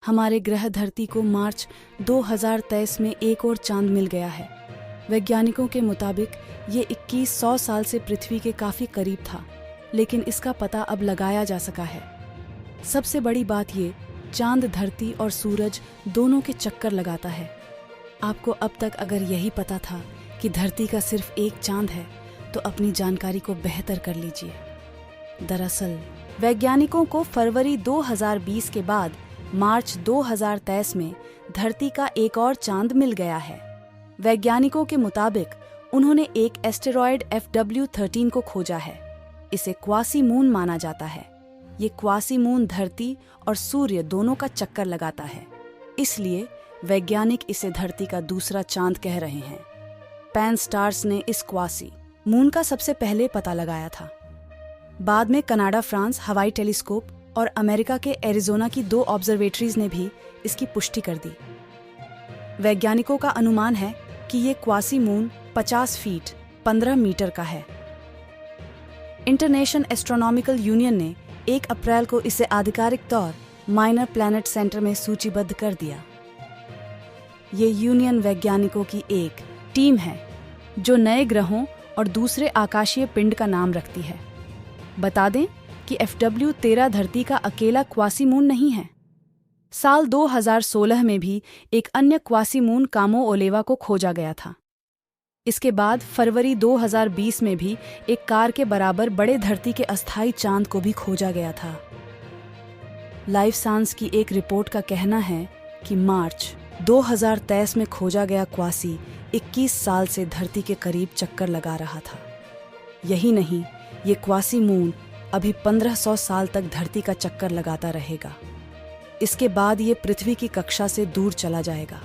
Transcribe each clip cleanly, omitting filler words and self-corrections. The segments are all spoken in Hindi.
हमारे ग्रह धरती को मार्च 2023 में एक और चांद मिल गया है। वैज्ञानिकों के मुताबिक ये 2100 साल से पृथ्वी के काफ़ी करीब था, लेकिन इसका पता अब लगाया जा सका है। सबसे बड़ी बात ये, चांद धरती और सूरज दोनों के चक्कर लगाता है। आपको अब तक अगर यही पता था कि धरती का सिर्फ एक चांद है, तो अपनी जानकारी को बेहतर कर लीजिए। दरअसल वैज्ञानिकों को फरवरी 2020 के बाद मार्च 2023 में धरती का एक और चांद मिल गया है। वैज्ञानिकों के मुताबिक उन्होंने एक एस्टेरॉयड FW13 को खोजा है। इसे क्वासी मून माना जाता है। ये क्वासी मून धरती और सूर्य दोनों का चक्कर लगाता है, इसलिए वैज्ञानिक इसे धरती का दूसरा चांद कह रहे हैं। पैन-स्टार्स ने इस क्वासी मून का सबसे पहले पता लगाया था। बाद में कनाडा, फ्रांस, हवाई टेलीस्कोप और अमेरिका के एरिज़ोना की 2 ऑब्जर्वेटरीज ने भी इसकी पुष्टि कर दी। वैज्ञानिकों का अनुमान है कि ये क्वासी मून 50 फीट 15 मीटर का है। इंटरनेशनल एस्ट्रोनॉमिकल यूनियन ने 1 अप्रैल को इसे आधिकारिक तौर माइनर प्लैनेट सेंटर में सूचीबद्ध कर दिया। ये यूनियन वैज्ञानिकों की एक टीम है जो नए ग्रहों और दूसरे आकाशीय पिंड का नाम रखती है। बता दें कि FW13 धरती का अकेला क्वासी मून नहीं है। साल 2016 में भी एक अन्य क्वासी मून कामो-ओलेवा को खोजा गया था। इसके बाद फरवरी 2020 में भी एक कार के बराबर बड़े धरती के अस्थायी चांद को भी खोजा गया था। लाइफ साइंस की एक रिपोर्ट का कहना है कि मार्च 2023 में खोजा गया क्वासी 21 साल से धरती के करीब चक्कर लगा रहा था। यही नहीं, ये क्वासी मून अभी 1500 साल तक धरती का चक्कर लगाता रहेगा। इसके बाद ये पृथ्वी की कक्षा से दूर चला जाएगा।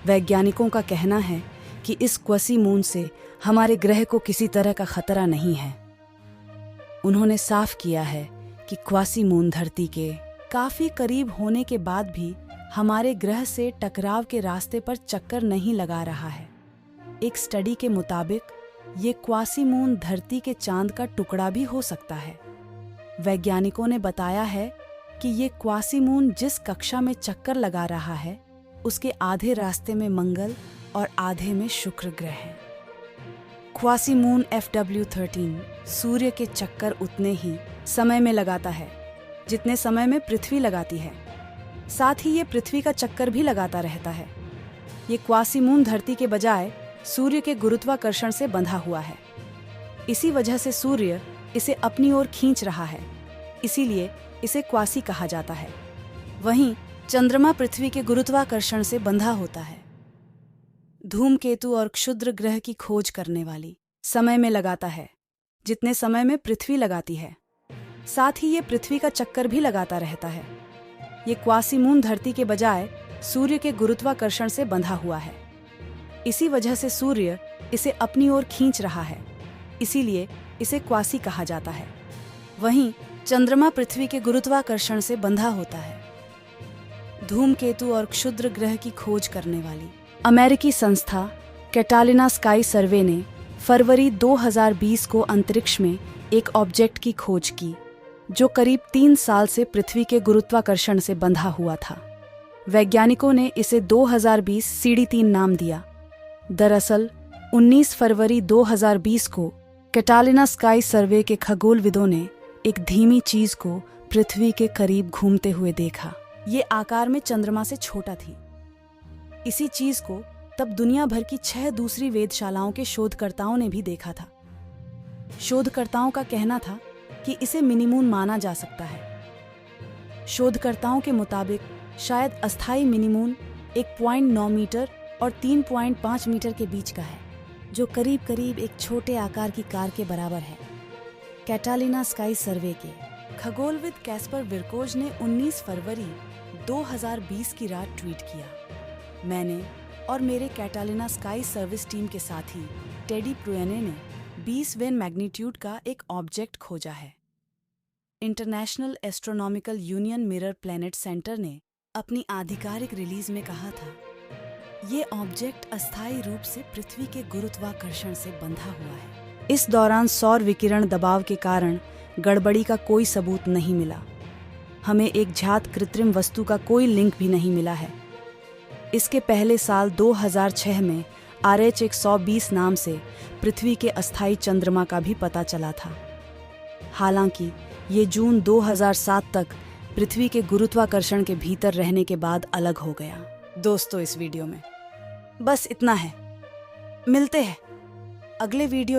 वैज्ञानिकों का कहना है कि इस क्वासी मून से हमारे ग्रह को किसी तरह का खतरा नहीं है। उन्होंने साफ किया है कि क्वासी मून धरती के काफी करीब होने के बाद भी हमारे ग्रह से टकराव के रास्ते पर चक्कर नहीं लगा रहा है। एक स्टडी के मुताबिक ये क्वासी मून धरती के चांद का टुकड़ा भी हो सकता है। वैज्ञानिकों ने बताया है कि ये क्वासी मून जिस कक्षा में चक्कर लगा रहा है, उसके आधे रास्ते में मंगल और आधे में शुक्र ग्रह है। क्वासी मून FW13 सूर्य के चक्कर उतने ही समय में लगाता है जितने समय में पृथ्वी लगाती है। साथ ही ये पृथ्वी का चक्कर भी लगाता रहता है। ये क्वासी मून धरती के बजाय सूर्य के गुरुत्वाकर्षण से बंधा हुआ है। इसी वजह से सूर्य इसे अपनी ओर खींच रहा है, इसीलिए इसे क्वासी कहा जाता है। वहीं चंद्रमा पृथ्वी के गुरुत्वाकर्षण से बंधा होता है। धूमकेतु और क्षुद्र ग्रह की खोज करने वाली समय में लगाता है जितने समय में पृथ्वी लगाती है। साथ ही ये पृथ्वी का चक्कर भी लगाता रहता है। ये क्वासी मून धरती के बजाय सूर्य के गुरुत्वाकर्षण से बंधा हुआ है। इसी वजह से सूर्य इसे अपनी ओर खींच रहा है, इसीलिए इसे क्वासी कहा जाता है। वहीं चंद्रमा पृथ्वी के गुरुत्वाकर्षण से बंधा होता है। धूमकेतु और क्षुद्र ग्रह की खोज करने वाली अमेरिकी संस्था कैटालिना स्काई सर्वे ने फरवरी 2020 को अंतरिक्ष में एक ऑब्जेक्ट की खोज की जो करीब 3 साल से पृथ्वी के गुरुत्वाकर्षण से बंधा हुआ था। वैज्ञानिकों ने इसे 2020 CD3 नाम दिया। दरअसल 19 फरवरी 2020 को कैटालिना स्काई सर्वे के खगोलविदों ने एक धीमी चीज को पृथ्वी के करीब घूमते हुए देखा। ये आकार में चंद्रमा से छोटा थी। इसी चीज को तब दुनिया भर की 6 दूसरी वेधशालाओं के शोधकर्ताओं ने भी देखा था। शोधकर्ताओं का कहना था कि इसे मिनीमून माना जा सकता है। शोधकर्ताओं के मुताबिक शायद अस्थायी मिनीमून 1.9 मीटर और 3.5 मीटर के बीच का है, जो करीब करीब एक छोटे आकार की कार के बराबर है। कैटालिना स्काई सर्वे के खगोलविद कैस्पर विर्कोज ने 19 फरवरी 2020 की रात ट्वीट किया, मैंने और मेरे कैटालिना स्काई सर्विस टीम के साथी टेडी प्रुएने ने 20 वेन मैग्नीट्यूड का एक ऑब्जेक्ट खोजा है। International astronomical union mirror planet centre ने अपनी आधिकारिक रिलीज में कहा था, ये ऑब्जेक्ट अस्थायी रूप से पृथ्वी के गुरुत्वाकर्षण से बंधा हुआ है। इस दौरान सौर विकिरण दबाव के कारण गड़बड़ी का कोई सबूत नहीं मिला। हमें एक ज्ञात कृत्रिम वस्तु का कोई लिंक भी नहीं मिला है। इसके पहले साल 2006 में RH 120 नाम से पृथ्वी के अस्थायी चंद्रमा का भी पता चला था। हालांकि ये जून 2007 तक पृथ्वी के गुरुत्वाकर्षण के भीतर रहने के बाद अलग हो गया। दोस्तों, इस वीडियो में बस इतना है। मिलते हैं अगले वीडियो